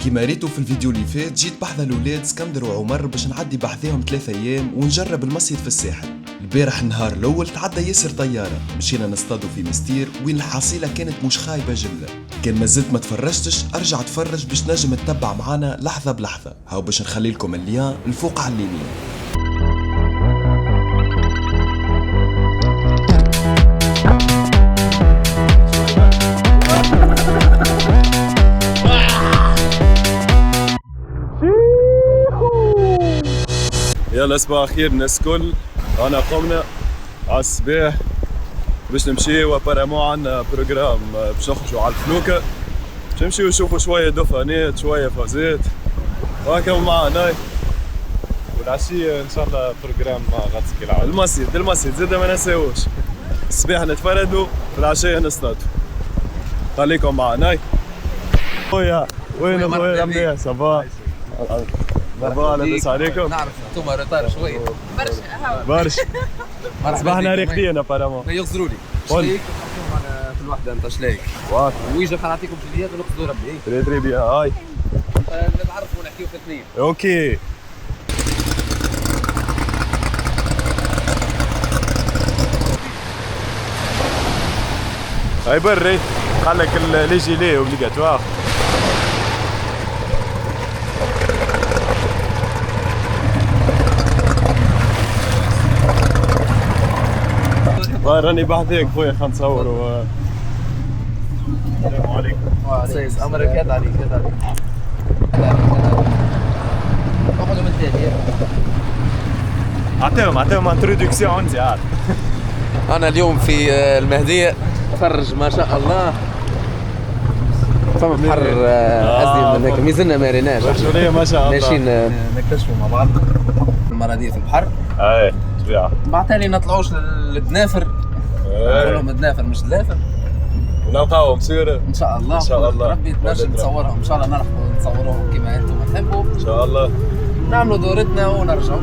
كيما ريتو في الفيديو اللي فات جيت بحذا الولاد اسكندر وعمر باش نعدي بحذاهم 3 ايام ونجرب المصيد في الساحل. البارح النهار الاول تعدى ياسر طياره، مشينا نصطادوا في مستير وين الحصيله كانت مش خايبه جله. كان مازلت ما تفرجتش ارجع تفرج باش نجم تتبع معانا لحظه بلحظه. هاو باش نخلي لكم اللين الفوق على اليمين. يلا صباح خير الناس الكل. انا قمنا على الصباح باش نمشيو ابارامون عندنا بروجرام باش نخرجوا على الفلوكة، باش نمشيو نشوفوا شوية دفانات شوية فازات وهكا معنا. والعشية ان شاء الله بروجرام مع غطس كالعادة. المصيد زاد ما نساوش. الصباح نتفردوا في العشية نصطادوا. خليكم معنا. خويا وين خويا رمية صباح؟ صباح لاباس عليكم؟ نعرف انتم روتار شويه برشا صباحنا راقدين ابارامون. يغزروا لي شليك في الوحده انت شليك ويجي نعطيكم جليات ونقصدوا ربي. تري بيان هاي نتعرفوا ونحكيوا في الاثنين. اوكي. هاي بري خلك لي جيلي اوبليغاتوار. راني بحذاك خويا خلينا نصوروا. السلام عليكم. سيس امرك يد عليك يد عليك. اقعدوا من الثاني. اعطيهم انتروداكسيون انت عاد. انا اليوم في المهدية فرج ما شاء الله. فما بحر قصدي من هيك مازلنا ما ريناش. ما شاء الله. ماشيين نكتشفوا مع بعض المرة دي في البحر. اي طبيعة. بعتالي نطلعوش للدنافر. نقول لهم الدنافر مش دلافر. ونلقاوهم سيرة ان شاء الله. ان شاء الله. ربي تنجم تصورهم ان شاء الله، نعرفوا نصوروهم كما انتم تحبوا ان شاء الله. نعملوا دورتنا ونرجعوا.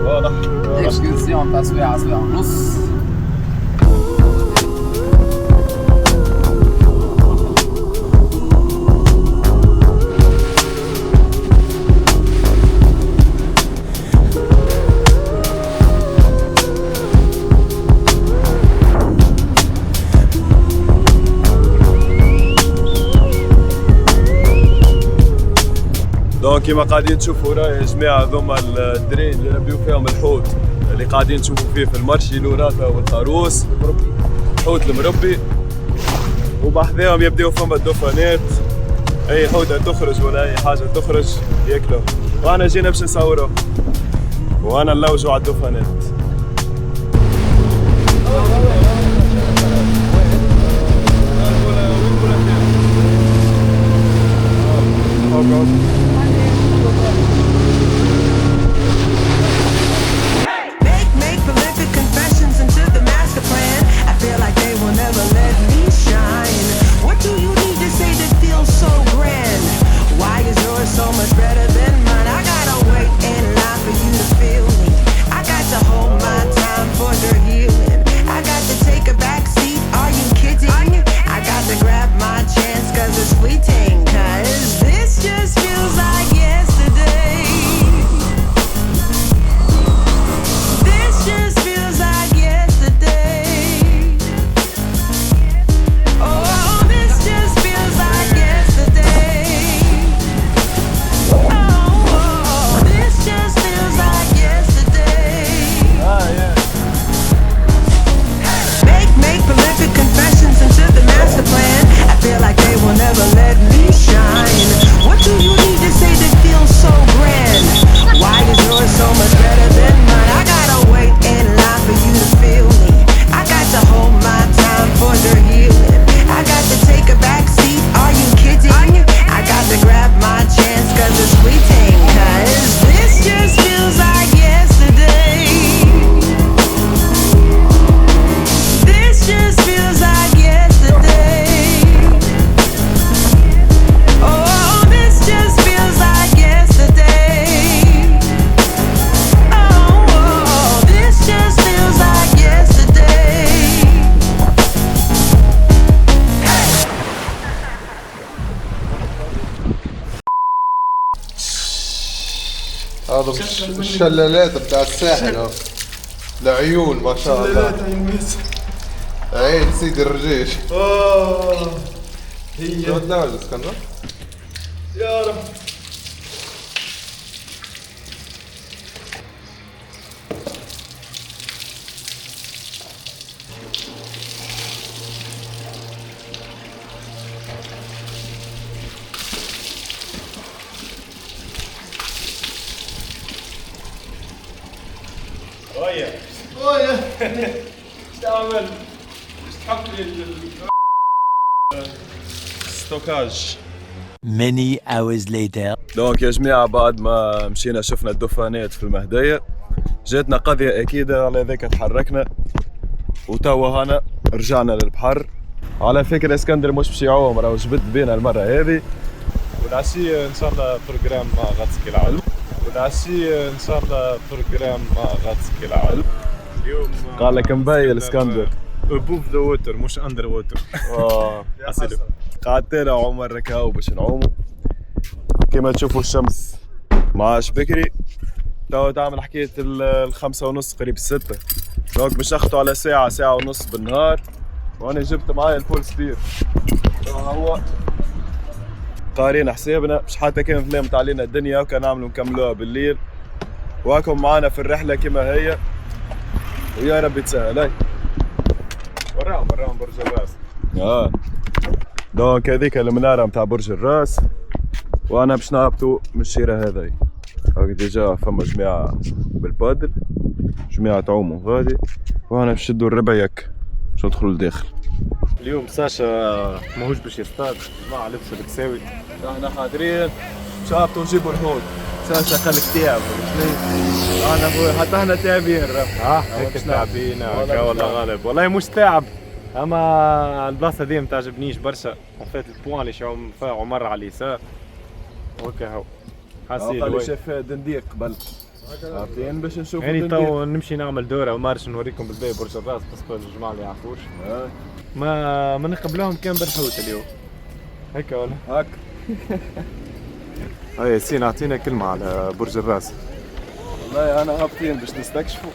واضح. اكسكورسيون تاع ساعة ونص. دونك كيما قاعدين تشوفوا راهي يا جماعه هذوما الدرين اللي ربيو فيهم الحوت اللي قاعدين تشوفوا فيه في المرشي لوراتا والخروس الحوت المربي، وبحذاهم يبداو فما الدفانات، اي حوته تخرج ولا اي حاجه تخرج ياكلوا، وانا جينا باش نصوروا وانا نلوجوا على الدفانات. هذا الشلالات بتاع الساحل اهو. العيون ما شاء الله. عين سيد الرجيش. هي شو الدرجة اسكندر؟ يا رب. ايش تعمل؟ ايش تحط لي ستوكاج. Many hours later. دونك يا جماعة بعد ما مشينا شفنا الدفانات في المهدية جاتنا قضية أكيدة، على ذاك تحركنا وتوا هنا رجعنا للبحر. على فكرة اسكندر مش باش يعوم، راهو جبت بينا المرة هذه. والعشية ان شاء الله بروجرام غطس كالعادة. والعشية ان شاء الله بروجرام غطس كالعادة. اليوم قال لك مبين اسكندر above the water مش under water. أسلم. قعدت انا وعمر ركاو باش نعوموا. كما تشوفوا الشمس ما عادش بكري، توا تعمل حكاية الخمسة ونص قريب الستة. دونك باش ناخدو على ساعة ساعة ونص بالنهار، وانا جبت معايا الفول سبير. هو قارين حسابنا مش حتى كان ظلمت علينا الدنيا وكان نعملوا نكملوها بالليل. واكم معانا في الرحلة كما هي، ويا رب تسهل. هاي وراهم برج الراس. دونك هذيك المنارة متاع برج الراس، وانا باش نهبطوا من الشيرة هذي. هاك ديجا فما جماعة بالبادل، جماعة تعوموا غادي، وانا باش نشدوا الربيك باش ندخلوا لداخل. اليوم ساشا ماهوش باش يصطاد، جماعة لبسوا الكساوي. احنا قادرين باش نهبطوا نجيبوا الحوت. ساشا قالك تعب انا خويا حتى احنا تعبين. هيك تعبين هكا والله غالب، والله مش تعب، اما البلاصه دي متعجبنيش برشا. حطيت البوان اللي شعوم فيها عمر على اليسار وهكا هو حاسين. قال لي شاف دنديق قبل عارفين باش نشوفوا يعني الدنديق. تو نمشي نعمل دوره ومارش نوريكم بالباقي برج الراس، بس الجماعه اللي يعرفوش ما نقبلوهم كان بالحوت اليوم هيك ولا هاك. هاي ياسين اعطينا كلمه على برج الراس. والله انا هابطين باش نستكشفوا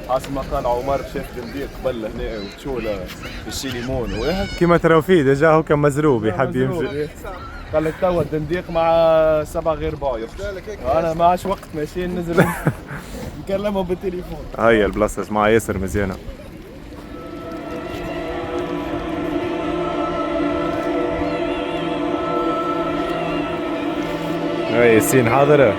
حسب ما قال عمر. شاف دنديق قبل هنا وتشوله يشي ليمون واحد كيما تراو فيه ديجا هو كان مزروب يحب يمشي. قال لك توا الدنديق مع 7 غير بايض. انا ما عادش وقت ماشيين ننزل نكلمهم بالتليفون. هاي البلاصه مع ياسر مزيانه. هاي ياسين حاضره.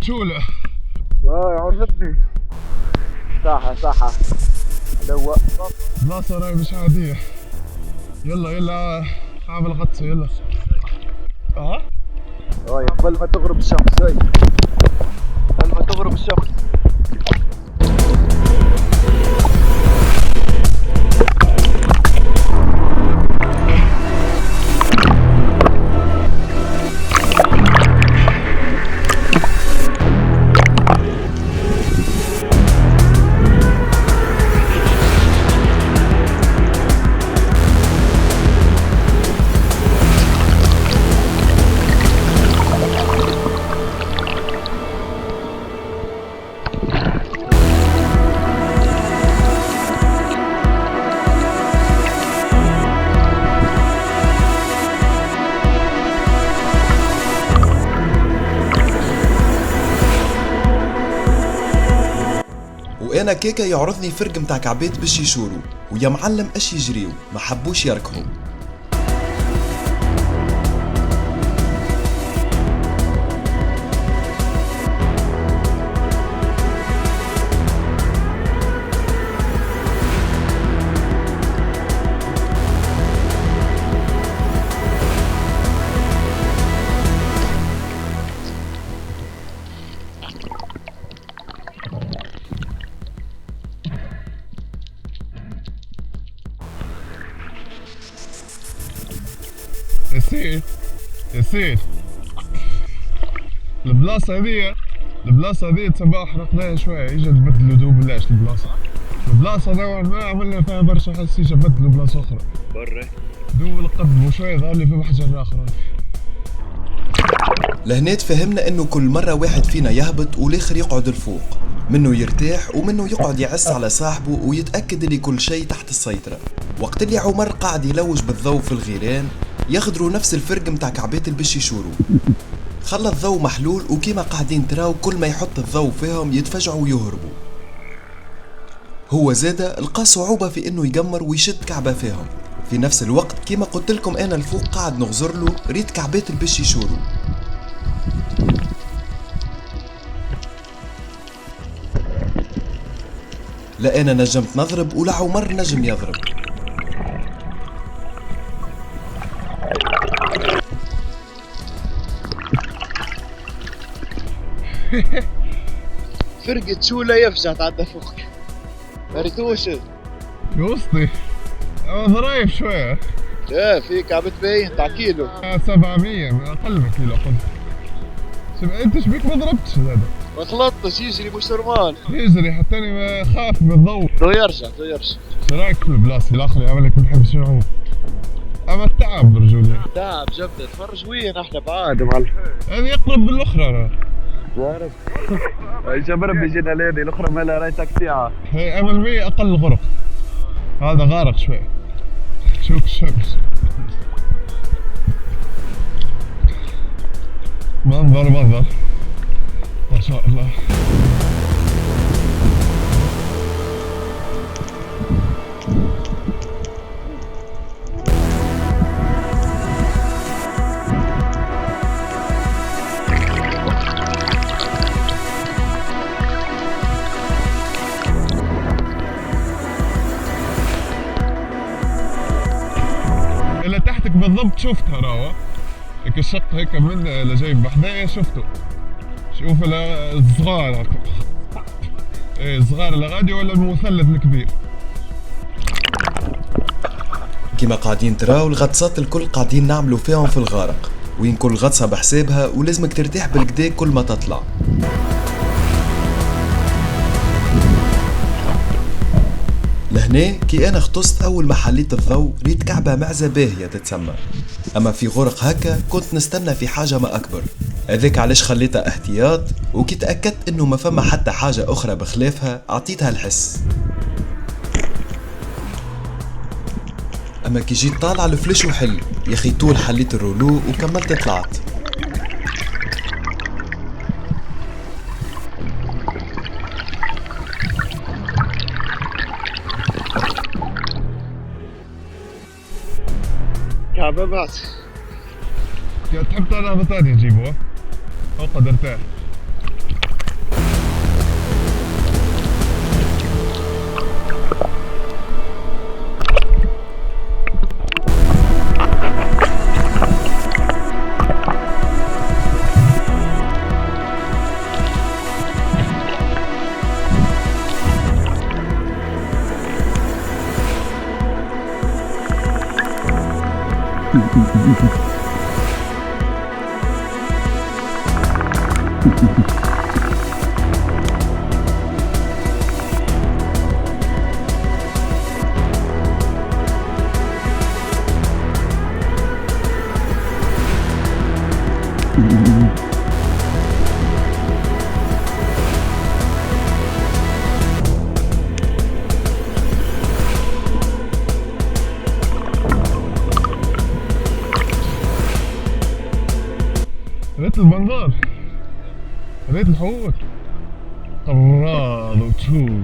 تشوله. عرفتني. صحة لو بلاصة راهي مش عادية. يلا اعمل غطسة يلا. قبل ما تغرب الشمس. قبل ما تغرب الشمس. وانا كيكا يعرضني فرق متاع كعبات باش يشوروا، ويا معلم اش يجريو، ما حبوش يركضوا. ياسين البلاصة هذه صباح رقدها شوية، اجا تبدلوا دوبلاش البلاصة نوعا ما عملنا فيها برشا حس، اجا بدلوا بلاصة أخرى برا دوب القدم وشوية ظهر لي في حجر آخر. لهنا تفهمنا انه كل مرة واحد فينا يهبط والاخر يقعد الفوق، منه يرتاح ومنه يقعد يعس على صاحبه ويتأكد اللي كل شيء تحت السيطرة. وقت اللي عمر قاعد يلوج بالضوء في الغيران ياخدروا نفس الفرق متاع كعبات البش يشوروا. خلى الضوء محلول وكيما قاعدين تراو كل ما يحط الضوء فيهم يتفجعوا ويهربوا. هو زادا لقى صعوبة في انه يقمر ويشد كعبة فيهم. في نفس الوقت كيما قلت لكم انا الفوق قاعد نغزر له ريت كعبات البش يشوروا. لا انا نجمت نضرب ولا عمر نجم يضرب. فرقة شولة يفجع تعدى فوقك مريتوش وسطي ظرايف شوية. فيك عم تبين تاع كيلو 700 أقل من كيلو أقل. أنت شبيك ما ضربتش هذا؟ ما خلطتش يجري مش نورمال يجري حتى أنا ما خاف من الضوء. تو يرجع شو رايك في البلاصة الآخر يعمل لك ما نحبش نعوم؟ أما التعب رجولي. تعب جبدة تفرج وين احنا بعاد معلم. هذه أقرب من الأخرى أنا. عارف جبر بيجينا ليدي الأخرى مالها رايتك ساعة. هي أمل 100 أقل غرق. هذا غارق شوي. شوف الشمس. منظر ما شاء الله. اللي تحتك بالضبط شفتها راوة هيك الشق هيك من اللي جاي بحذايا شفته. شوف الصغار ايه الصغار اللي غادي ولا المثلث الكبير. كيما قاعدين تراو الغطسات الكل قاعدين نعملوا فيهم في الغارق، وين كل غطسة بحسابها ولازمك ترتاح بالكدا كل ما تطلع. لهنا كي انا اختصت اول ما حليت الضوء ريت كعبة معزة باهية تتسمى، اما في غرق هكا كنت نستنى في حاجة ما اكبر، هذاك علاش خليتها احتياط، وكي تأكدت انه ما فما حتى حاجة اخرى بخلافها اعطيتها الحس. اما كي جيت طالع الفلش وحل يا اخي طول حليت الرولو وكملت طلعت. كعبة بعد تحب طالع ثاني تجيبه او قدرتها. ريت المنظر ريت الحوت قراض وتشول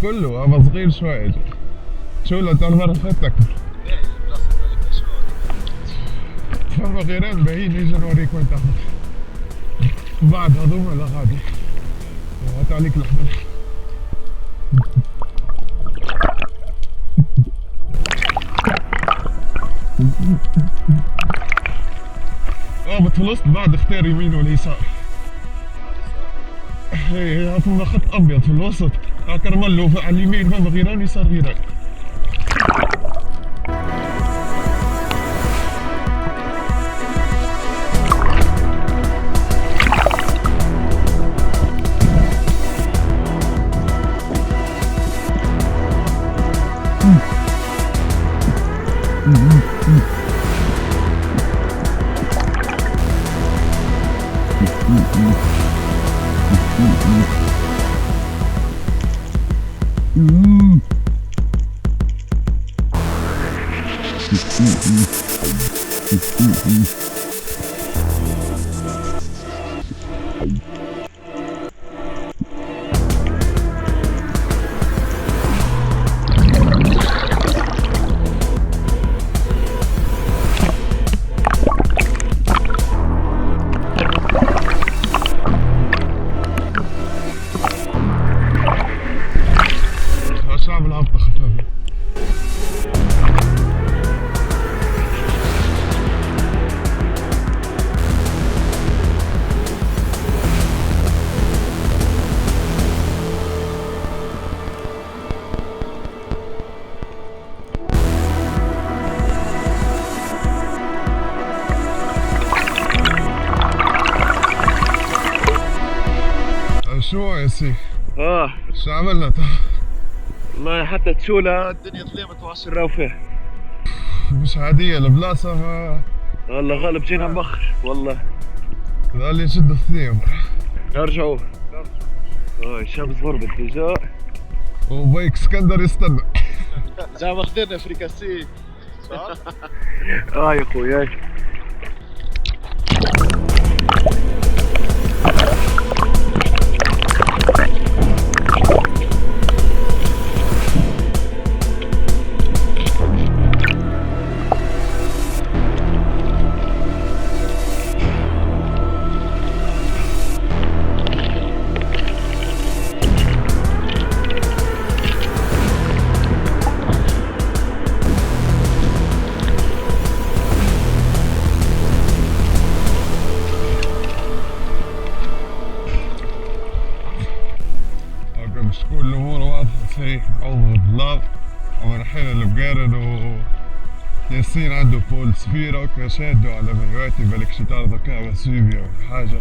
كله، اما صغير شوية. تشولة تاع المرة فاتك فما غيران باهيين، نيجي نوريك وين تاخد بعد هذوما لا غادي هات عليك الحبل. اهبط في الوسط، بعد اختار يمين ولا يسار. ايه ثم خط ابيض في الوسط، كرمله على اليمين فما غيران، يسار غيران. شعب الهبطة خفافة. شو يا سي؟ شو عملنا؟ والله حتى تشولة الدنيا ظلمت وعش نراو فيها. مش عادية البلاصة، والله غالب جينا مبخر والله. اللي نشد الثنين نرجعوا. الشمس غربت ديجا وبيك اسكندر يستنى. جا ماخذنا فريكاسي. يا خويا. مش كل الامور واضحه صحيح. عوض بالله ورايحين لبقارن وياسين عنده بول سفيرة وكا شادو على مهواتي، بالك شي تعرض هكا سيبيا ولا حاجة.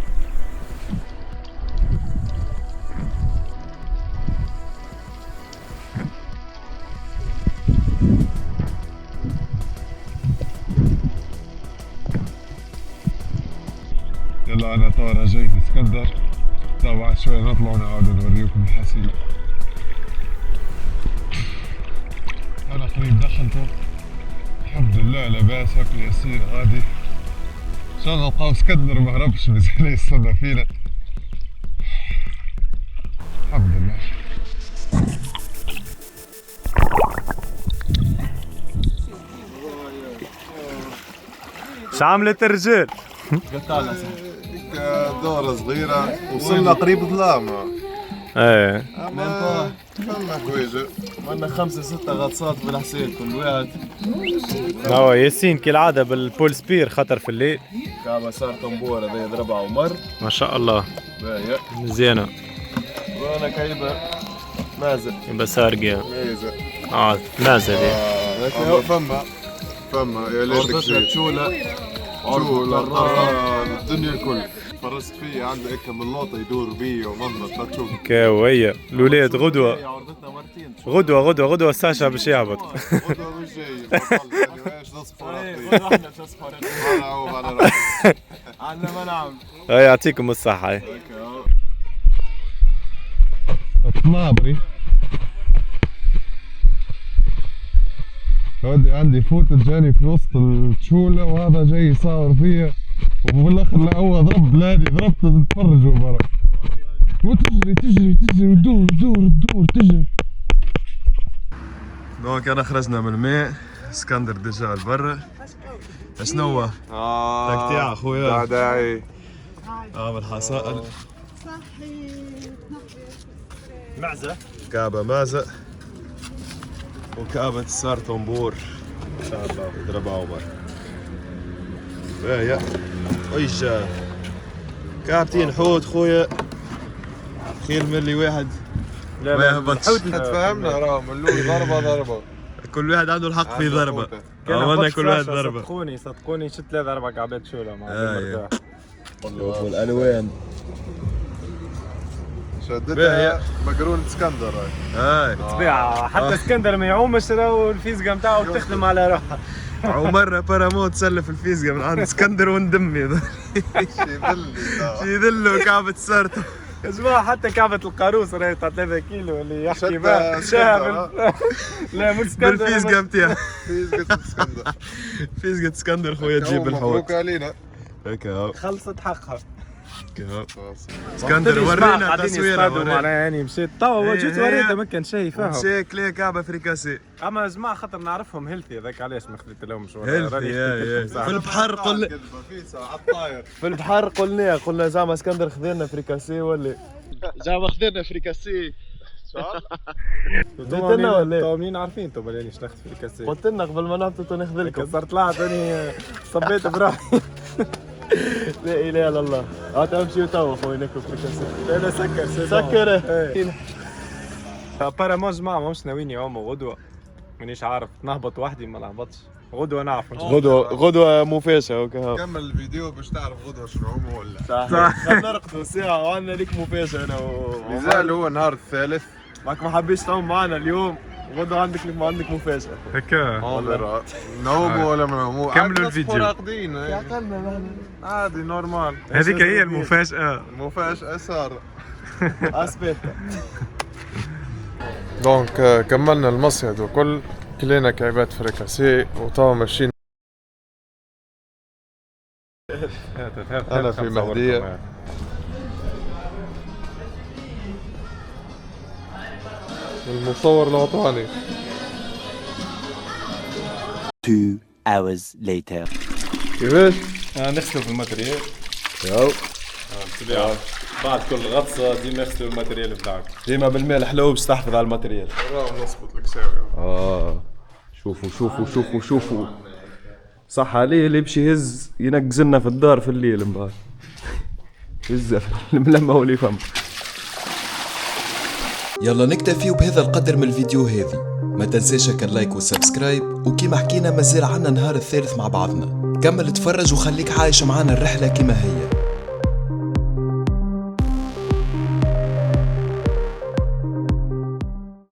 يلا انا توا رجيت اسكندر، توا بعد شوي نطلعوا نعاودوا نوريكم الحسيلة. انا قريب دخلته الحمد لله لاباس، هكا يسير غادي ان شاء الله نلقاو اسكندر ما هربش مازال يستنى فينا الحمد لله. عملت الرجال؟ دورة صغيرة وصلنا قريب ظلامة. ايه اما فما حوايج عندنا 5-6 غطسات بالحسين كل واحد. هو ياسين كالعادة بالبول سبير خطر في الليل. كعبة صار طنبور هذا يضربها ومر. ما شاء الله باهية مزيانة. وانا كايبة مازل يبقى سارقة. ميزة مازل فما يا ليتك جيت. تشولة الدنيا الكل فرست فيه عنده هيك من لوطه يدور بيا ومنظر تشوف كاوية الولاد غدوة الساشا باش يهبط. غدوة مش جاي ايش نصفر انا عندنا منعم. يعطيكم الصحة. طنابري عندي فوت جاني في وسط التشولة وهذا جاي يصور فيا وبالاخر لا هو ضرب بلادي ضربت تتفرجوا برا. وتجري تجري تجري ودور دور دور تجري. دونك انا خرجنا من الماء، اسكندر ديجا لبرا. شنو هو؟ تاع خويا داعي بالحصائل معزه كعبة مازق وكعبة صار طنبور ان شاء الله يضربها عمر. باهية ويجا كعبتين حوت خويا، خيل ملي واحد لا ما يهبطش. تفهمنا راه من الاول ضربه كل واحد عنده الحق في ضربة. كان عملنا هبط كل واحد فرشة، ضربة. صدقوني شت 3 4 كعبات شوله مع أيوة. مرتاح. شوفوا الالوان. شدتها مقرون اسكندر هاي طبيعه حتى اسكندر ما يعومش راهو الفيزقه نتاعو تخدم على روحها. عمر باراموت سلف الفيزياء من عند اسكندر وندمي يدلوا كعبة سارتو. يا جماعه حتى كعبه القاروس راهي تاع 3 كيلو اللي يحكي بها شاهد. لا مش اسكندر بالفيزياء نتاعها. فيزقة اسكندر. فيزياء اسكندر خويا تجيب الحوت. مبروك علينا. هيك اهو خلصت حقها. اسكندر ورينا تصويره معناها يعني مشيت توا جيت وريته ما كان شيء فاهم. مشي كلي كعبة فريكاسي اما يا جماعه خاطر نعرفهم هيلثي هذاك علاش ما خذيت لهم شويه. هيلثي. في البحر في البحر قلنا زعما اسكندر خذينا فريكاسي ولا زعما خذينا فريكاسي. قلت لنا ولا تو منين عارفين تو بلاني شنخت في الكاسات. قلت لنا قبل ما نهبطوا ناخذ لكم. كسرت طلعت اني صبيت بروحي. لا اله الا الله. تمشيو توا خويا ناكلوا فريكاسي. لا سكر سكر. ابارامون جماعه ماهمش ناويين يعوموا غدوه. مانيش عارف نهبط وحدي ما نهبطش. غدوه نعرف غدوة مفاجأة وكا. كمل الفيديو باش تعرف غدوه شنو هو ولا. صح. نرقدوا ساعة وعندنا ليك مفاجأة انا مازال هو النهار الثالث. ماك ما حبيتش تعوم معنا اليوم، غدوة عندك مفاجأة. هكا نوموا ولا ما نوموا. كملوا الفيديو. راقدين عادي نورمال. هذيك هي المفاجاه. المفاجأة صار. اسبيتا. دونك كملنا المصيد وكل كلينا كعبات فريكاسي وتوا ماشيين. أنا في مهدية. المصور الوطني. 2 hours later. كيفاش؟ نغسلوا في الماتريال. ياو. بالطبيعه بعد كل غطسه ديما نغسلوا الماتريال بتاعك. ديما بالماء الحلو باش تحافظ على الماتريال. راهو نصبط الكساوي. شوفوا صح عليه اللي باش يهز ينقز لنا في الدار في الليل من بعد. يهز الملمة واللي فم. يلا نكتفي بهذا القدر من الفيديو هذه. ما تنساش اللايك والسبسكرايب، وكيما حكينا مازال عنا نهار الثالث مع بعضنا. كمل تفرج وخليك عايش معنا الرحلة كما هي.